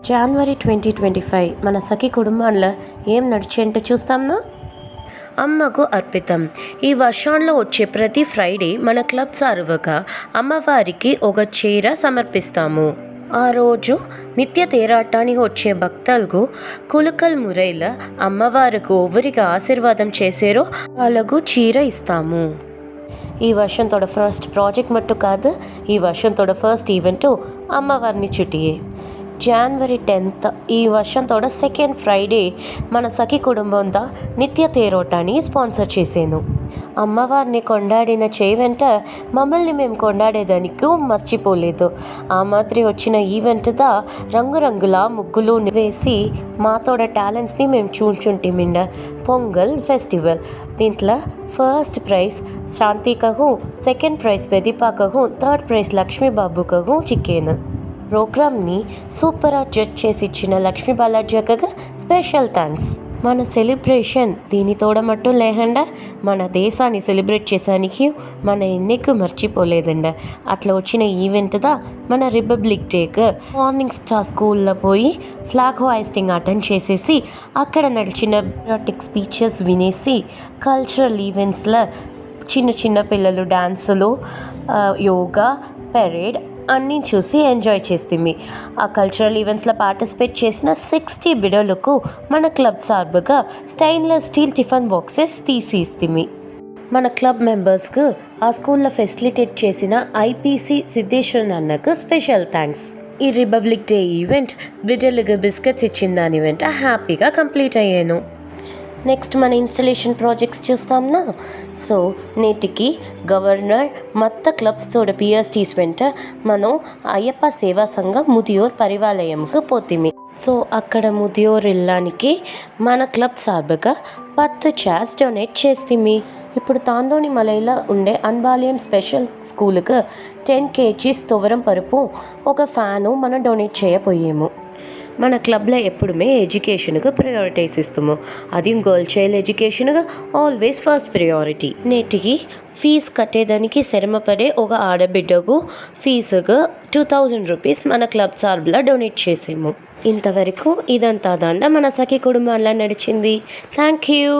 జనవరి 2025 మన సఖి కుటుంబంలో ఏం నడిచేంటో చూస్తాంనా. అమ్మకు అర్పితం. ఈ వర్షంలో వచ్చే ప్రతి ఫ్రైడే మన క్లబ్ సార్వగా అమ్మవారికి ఒక చీర సమర్పిస్తాము. ఆ రోజు నిత్య తేరాటానికి వచ్చే భక్తులకు కులుకల్ మురైల అమ్మవారికి ఎవరికి ఆశీర్వాదం చేసారో వాళ్ళకు చీర ఇస్తాము. ఈ వర్షంతోడ ఫస్ట్ ప్రాజెక్ట్ మట్టు కాదు, ఈ వర్షంతోడ ఫస్ట్ ఈవెంటు అమ్మవారిని చుట్టియే. జనవరి 10th ఈ వర్షంతోడ సెకండ్ ఫ్రైడే మన సఖి కుటుంబంతో నిత్య తేరోటాన్ని స్పాన్సర్ చేసాను. అమ్మవారిని కొండాడిన చేయి వెంట మమ్మల్ని మేము కొండాడేదానికి మర్చిపోలేదు. ఆ మాత్రం వచ్చిన ఈవెంట్దా రంగురంగుల ముగ్గులు వేసి మాతోడ టాలెంట్స్ని మేము చూచుంటిమిండ. పొంగల్ ఫెస్టివల్ దీంట్లో ఫస్ట్ ప్రైజ్ శాంతికకు, సెకండ్ ప్రైజ్ ప్రదీపాకకు, థర్డ్ ప్రైజ్ లక్ష్మీబాబుకకు చిక్కేను. ప్రోగ్రామ్ని సూపర్గా జడ్జ్ చేసి ఇచ్చిన లక్ష్మీ బాలాజీ అక్కగా స్పెషల్ థ్యాంక్స్. మన సెలబ్రేషన్ దీనితోడ మట్టు లేకుండా మన దేశాన్ని సెలబ్రేట్ చేసానికి మన ఎన్నిక మర్చిపోలేదండ. అట్లా వచ్చిన ఈవెంట్దా మన రిపబ్లిక్ డేకి మార్నింగ్ స్టార్ స్కూల్లో పోయి ఫ్లాగ్ హోయిస్టింగ్ అటెండ్ చేసేసి అక్కడ నడిచిన పాట్రియాటిక్ స్పీచెస్ వినేసి కల్చరల్ ఈవెంట్స్లో చిన్న పిల్లలు డ్యాన్సులు, యోగా, పెరేడ్ అన్నీ చూసి ఎంజాయ్ చేస్తుంది. ఆ కల్చరల్ ఈవెంట్స్లో పార్టిసిపేట్ చేసిన 60 బిడ్డలకు మన క్లబ్ సార్బుగా స్టెయిన్లెస్ స్టీల్ టిఫిన్ బాక్సెస్ తీసి ఇస్తుంది. మన క్లబ్ మెంబర్స్కు ఆ స్కూల్లో ఫెసిలిటేట్ చేసిన ఐపీసీ సిద్ధేశ్వరన్ అన్నకు స్పెషల్ థ్యాంక్స్. ఈ రిపబ్లిక్ డే ఈవెంట్ బిడ్డలుగా బిస్కెట్స్ ఇచ్చిన దాని వెంట హ్యాపీగా కంప్లీట్ అయ్యాను. నెక్స్ట్ మన ఇన్స్టలేషన్ ప్రాజెక్ట్స్ చూస్తాంనా. సో నేటికి గవర్నర్ మత్త క్లబ్స్ తోడ పిఎస్టీస్ వెంట మనం అయ్యప్ప సేవా సంఘం ముదియోర్ పరివాలయంకు పోతిమి. సో అక్కడ ముదియోర్ ఇల్లానికి మన క్లబ్ సార్బుగా 10 చైర్స్ డొనేట్ చేస్తుంది. ఇప్పుడు తాందోని మలైలో ఉండే అన్బాలియం స్పెషల్ స్కూల్కి 10 kgs తువరం పరుపు, ఒక ఫ్యాను మనం డొనేట్ చేయబోయేము. మన క్లబ్లో ఎప్పుడుమే ఎడ్యుకేషన్గా ప్రయారిటైజ్ ఇస్తాము. అది గర్ల్ చైల్డ్ ఎడ్యుకేషన్గా ఆల్వేస్ ఫస్ట్ ప్రయారిటీ. నేటికి ఫీజు కట్టేదానికి శ్రమపడే ఒక ఆడబిడ్డకు ఫీజుగా 2000 రూపీస్ మన క్లబ్ సార్బులో డొనేట్ చేసాము. ఇంతవరకు ఇదంతా దండ మన సఖి కుటుంబంలో నడిచింది. Thank you.